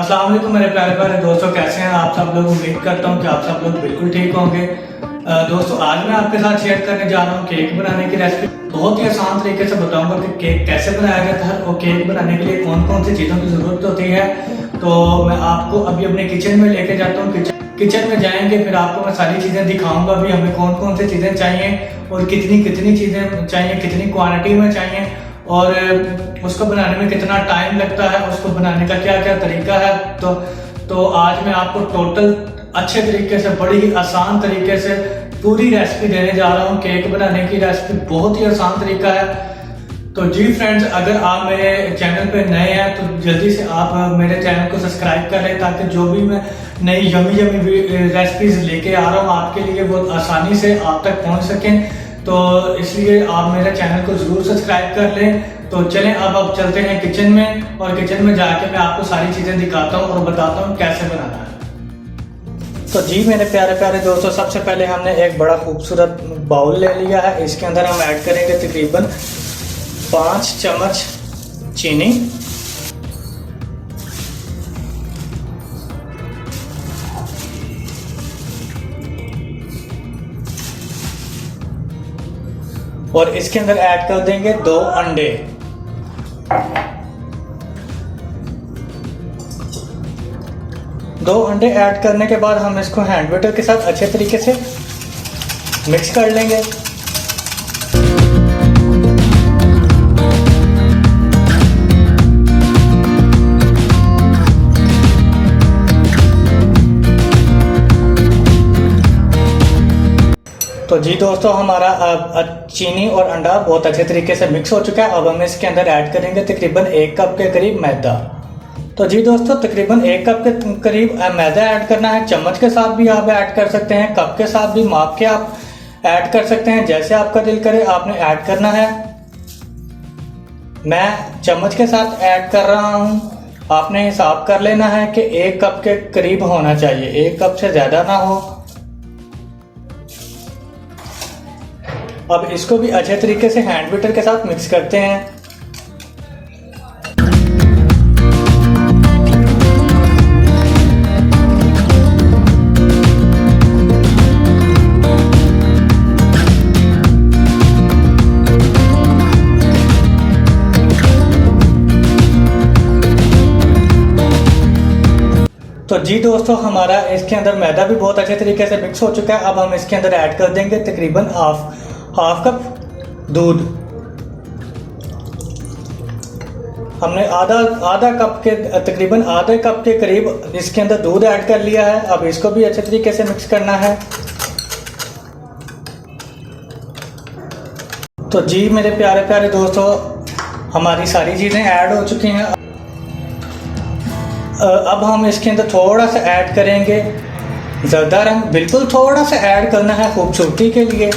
अस्सलाम वालेकुम मेरे प्यारे प्यारे दोस्तों, कैसे हैं आप सब लोग। उम्मीद करता हूं कि आप सब लोग बिल्कुल ठीक होंगे। दोस्तों आज मैं आपके साथ शेयर करने जा रहा हूं केक बनाने की रेसिपी। बहुत ही आसान तरीके से बताऊंगा कि केक कैसे बनाया जाता है और केक बनाने के लिए कौन कौन सी चीज़ों की ज़रूरत होती है। तो मैं आपको अभी अपने किचन में लेके जाता हूँ। किचन में जाएंगे, फिर आपको मैं सारी चीज़ें दिखाऊंगा भी हमें कौन कौन सी चीज़ें चाहिए और कितनी कितनी चीज़ें चाहिए, कितनी क्वांटिटी में चाहिए और उसको बनाने में कितना टाइम लगता है, उसको बनाने का क्या क्या तरीका है। तो आज मैं आपको टोटल अच्छे तरीके से, बड़ी ही आसान तरीके से पूरी रेसिपी देने जा रहा हूँ। केक बनाने की रेसिपी बहुत ही आसान तरीका है। तो जी फ्रेंड्स, अगर आप मेरे चैनल पे नए हैं तो जल्दी से आप मेरे चैनल को सब्सक्राइब कर लें, ताकि जो भी मैं नई यमी यमी रेसिपीज लेके आ रहा हूँ आपके लिए वो आसानी से आप तक पहुँच सकें। तो इसलिए आप मेरे चैनल को ज़रूर सब्सक्राइब कर लें। तो चलें अब चलते हैं किचन में, और किचन में जाके मैं आपको सारी चीज़ें दिखाता हूँ और बताता हूँ कैसे बनाना है। तो जी मेरे प्यारे प्यारे दोस्तों, सबसे पहले हमने एक बड़ा खूबसूरत बाउल ले लिया है। इसके अंदर हम ऐड करेंगे तकरीबन 5 चम्मच चीनी, और इसके अंदर ऐड कर देंगे 2 अंडे। दो अंडे ऐड करने के बाद हम इसको हैंड बीटर के साथ अच्छे तरीके से मिक्स कर लेंगे। तो जी दोस्तों, हमारा चीनी और अंडा बहुत अच्छे तरीके से मिक्स हो चुका है। अब हम इसके अंदर ऐड करेंगे तकरीबन 1 कप के करीब मैदा। तो जी दोस्तों, तकरीबन 1 कप के करीब मैदा ऐड करना है। चम्मच के साथ भी आप ऐड कर सकते हैं, कप के साथ भी माप के आप ऐड कर सकते हैं, जैसे आपका दिल करे आपने ऐड करना है। मैं चम्मच के साथ ऐड कर रहा हूँ। आपने हिसाब कर लेना है कि 1 कप के करीब होना चाहिए, 1 कप से ज़्यादा ना हो। अब इसको भी अच्छे तरीके से हैंड बीटर के साथ मिक्स करते हैं। तो जी दोस्तों, हमारा इसके अंदर मैदा भी बहुत अच्छे तरीके से मिक्स हो चुका है। अब हम इसके अंदर ऐड कर देंगे तकरीबन हाफ कप दूध। हमने आधा कप के तकरीबन आधे कप के करीब इसके अंदर दूध ऐड कर लिया है। अब इसको भी अच्छे तरीके से मिक्स करना है। तो जी मेरे प्यारे प्यारे दोस्तों, हमारी सारी चीज़ें ऐड हो चुकी हैं। अब हम इसके अंदर थोड़ा सा ऐड करेंगे ज़र्दा रंग, बिल्कुल थोड़ा सा ऐड करना है खूबसूरती के लिए।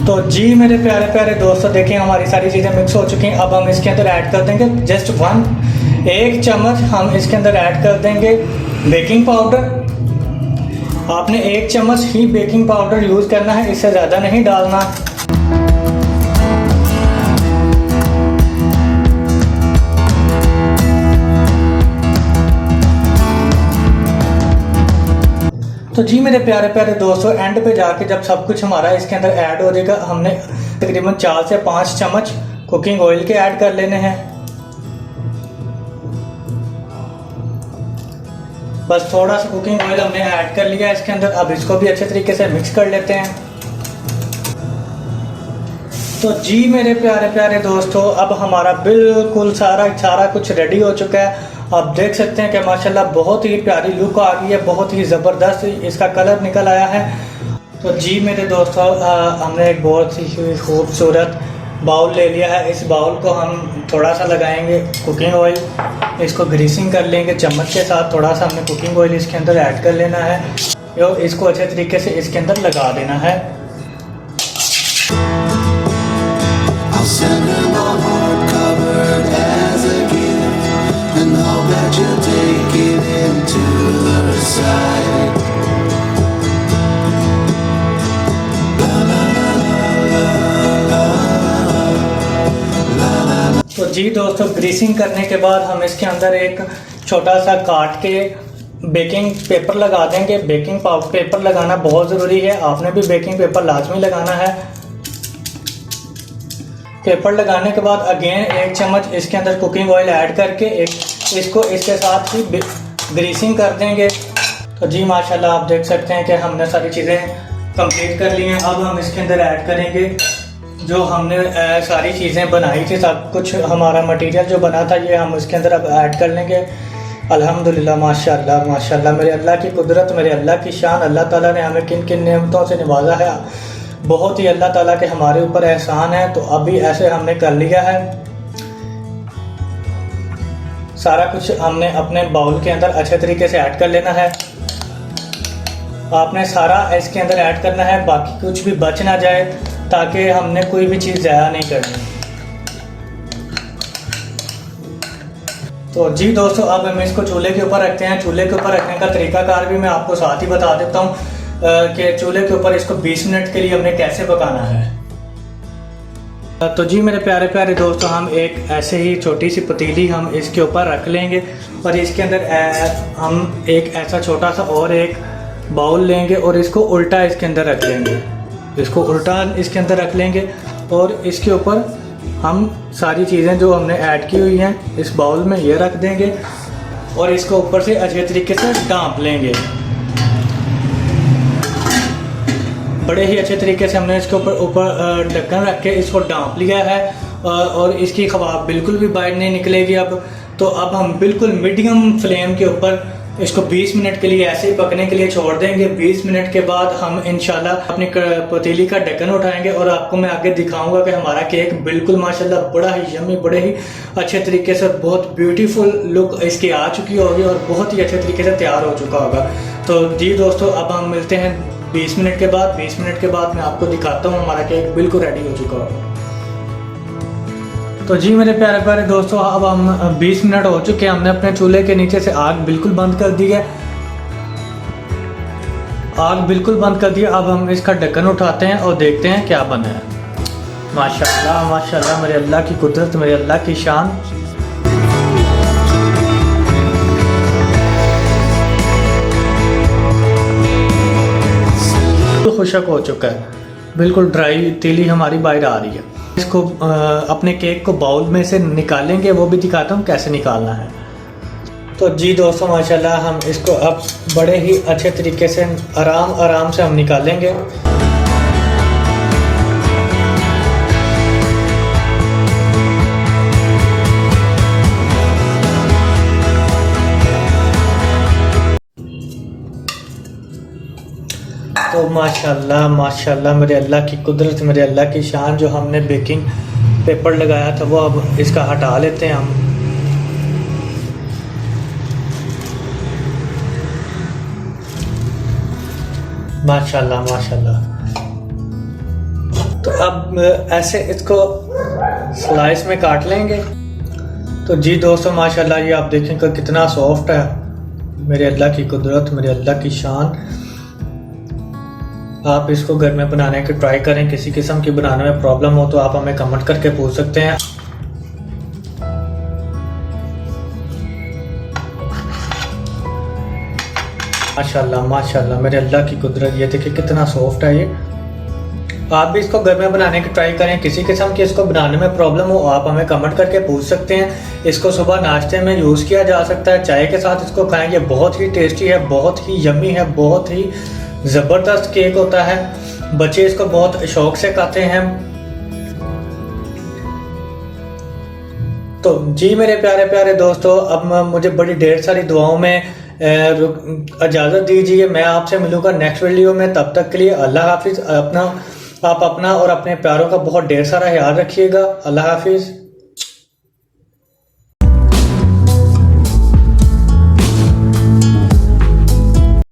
तो जी मेरे प्यारे प्यारे दोस्तों, देखिए हमारी सारी चीज़ें मिक्स हो चुकी हैं। अब हम इसके अंदर ऐड कर देंगे जस्ट 1 चम्मच हम इसके अंदर ऐड कर देंगे बेकिंग पाउडर। आपने 1 चम्मच ही बेकिंग पाउडर यूज़ करना है, इससे ज़्यादा नहीं डालना। तो जी मेरे प्यारे प्यारे दोस्तों, एंड पे जाके जब सब कुछ हमारा इसके अंदर ऐड हो जाएगा, हमने तकरीबन 4 से 5 चम्मच कुकिंग ऑयल के ऐड कर लेने हैं। बस थोड़ा सा कुकिंग ऑयल हमने ऐड कर लिया इसके अंदर। अब इसको भी अच्छे तरीके से मिक्स कर लेते हैं। तो जी मेरे प्यारे प्यारे दोस्तों, अब हमारा बिल्कुल सारा कुछ रेडी हो चुका है। आप देख सकते हैं कि माशाल्लाह बहुत ही प्यारी लुक आ गई है, बहुत ही ज़बरदस्त इसका कलर निकल आया है। तो जी मेरे दोस्तों, हमने एक बहुत ही खूबसूरत बाउल ले लिया है। इस बाउल को हम थोड़ा सा लगाएंगे कुकिंग ऑयल, इसको ग्रीसिंग कर लेंगे चम्मच के साथ। थोड़ा सा हमने कुकिंग ऑयल इसके अंदर ऐड कर लेना है और इसको अच्छे तरीके से इसके अंदर लगा देना है। जी दोस्तों, ग्रीसिंग करने के बाद हम इसके अंदर एक छोटा सा काट के बेकिंग पेपर लगा देंगे। बेकिंग पेपर लगाना बहुत ज़रूरी है, आपने भी बेकिंग पेपर लाजमी लगाना है। पेपर लगाने के बाद अगेन 1 चम्मच इसके अंदर कुकिंग ऑयल ऐड करके इसको इसके साथ ही ग्रीसिंग कर देंगे। तो जी माशाल्लाह आप देख सकते हैं कि हमने सारी चीज़ें कंप्लीट कर ली हैं। अब हम इसके अंदर ऐड करेंगे जो हमने सारी चीज़ें बनाई थी, सब कुछ हमारा मटेरियल जो बना था ये हम इसके अंदर अब ऐड कर लेंगे। अल्हम्दुलिल्लाह, माशाल्लाह माशाल्लाह, मेरे अल्लाह की कुदरत, मेरे अल्लाह की शान। अल्लाह ताला ने हमें किन किन नेमतों से नवाजा है, बहुत ही अल्लाह ताला के हमारे ऊपर एहसान है। तो अभी ऐसे हमने कर लिया है, सारा कुछ हमने अपने बाउल के अंदर अच्छे तरीके से ऐड कर लेना है। आपने सारा इसके अंदर ऐड करना है, बाकी कुछ भी बच ना जाए, ताकि हमने कोई भी चीज़ ज़ाया नहीं करनी। तो जी दोस्तों, अब हम इसको चूल्हे के ऊपर रखते हैं। चूल्हे के ऊपर रखने का तरीकाकार भी मैं आपको साथ ही बता देता हूँ कि चूल्हे के ऊपर इसको 20 मिनट के लिए हमने कैसे पकाना है। तो जी मेरे प्यारे प्यारे दोस्तों, हम एक ऐसे ही छोटी सी पतीली हम इसके ऊपर रख लेंगे और इसके अंदर हम एक ऐसा छोटा सा और एक बाउल लेंगे और इसको उल्टा इसके अंदर रख लेंगे। इसको उल्टा इसके अंदर रख लेंगे और इसके ऊपर हम सारी चीज़ें जो हमने ऐड की हुई हैं इस बाउल में ये रख देंगे और इसको ऊपर से अच्छे तरीके से ढाँप लेंगे। बड़े ही अच्छे तरीके से हमने इसके ऊपर ढक्कन रख के इसको ढाँप लिया है और इसकी खवाब बिल्कुल भी बाहर नहीं निकलेगी। अब हम बिल्कुल मीडियम फ्लेम के ऊपर इसको 20 मिनट के लिए ऐसे ही पकने के लिए छोड़ देंगे। 20 मिनट के बाद हम इंशाल्लाह अपनी पतीली का ढक्कन उठाएंगे और आपको मैं आगे दिखाऊंगा कि हमारा केक बिल्कुल माशाल्लाह बड़ा ही यम्मी, बड़े ही अच्छे तरीके से, बहुत ब्यूटीफुल लुक इसकी आ चुकी होगी और बहुत ही अच्छे तरीके से तैयार हो चुका होगा। तो जी दोस्तों, अब हम मिलते हैं 20 मिनट के बाद। 20 मिनट के बाद मैं आपको दिखाता हूँ हमारा केक बिल्कुल रेडी हो चुका होगा। तो जी मेरे प्यारे प्यारे दोस्तों, अब हम 20 मिनट हो चुके हैं। हमने अपने चूल्हे के नीचे से आग बिल्कुल बंद कर दी है, आग बिल्कुल बंद कर दी। अब हम इसका ढक्कन उठाते हैं और देखते हैं क्या बना है। माशाल्लाह माशाल्लाह, मेरे अल्लाह की कुदरत, मेरे अल्लाह की शान। खुशक हो चुका है, बिल्कुल ड्राई तीली हमारी बाहर आ रही है। इसको अपने केक को बाउल में से निकालेंगे, वो भी दिखाता हूँ कैसे निकालना है। तो जी दोस्तों माशाल्लाह, हम इसको अब बड़े ही अच्छे तरीके से आराम आराम से हम निकालेंगे। तो माशाल्लाह माशाल्लाह, मेरे अल्लाह की कुदरत, मेरे अल्लाह की शान। जो हमने बेकिंग पेपर लगाया था वो अब इसका हटा लेते हैं हम। माशाल्लाह माशाल्लाह। तो अब ऐसे इसको स्लाइस में काट लेंगे। तो जी दोस्तों माशाल्लाह, ये आप देखें कि कितना सॉफ्ट है। मेरे अल्लाह की कुदरत, मेरे अल्लाह की शान। आप इसको घर में बनाने की ट्राई करें। किसी किस्म की बनाने में प्रॉब्लम हो तो आप हमें कमेंट करके पूछ सकते हैं। माशाल्लाह माशाल्लाह, मेरे अल्लाह की कुदरत, ये देखिए कितना सॉफ्ट है ये। आप भी इसको घर में बनाने की ट्राई करें। किसी किस्म की इसको बनाने में प्रॉब्लम हो आप हमें कमेंट करके पूछ सकते हैं। इसको सुबह नाश्ते में यूज़ किया जा सकता है, चाय के साथ इसको खाएं। ये बहुत ही टेस्टी है, बहुत ही यम्मी है, बहुत ही ज़बरदस्त केक होता है। बच्चे इसको बहुत शौक से खाते हैं। तो जी मेरे प्यारे प्यारे दोस्तों, अब मुझे बड़ी ढेर सारी दुआओं में इजाज़त दीजिए। मैं आपसे मिलूंगा नेक्स्ट वीडियो में। तब तक के लिए अल्लाह हाफिज़। आप अपना और अपने प्यारों का बहुत ढेर सारा ख्याल रखिएगा। अल्लाह हाफिज़।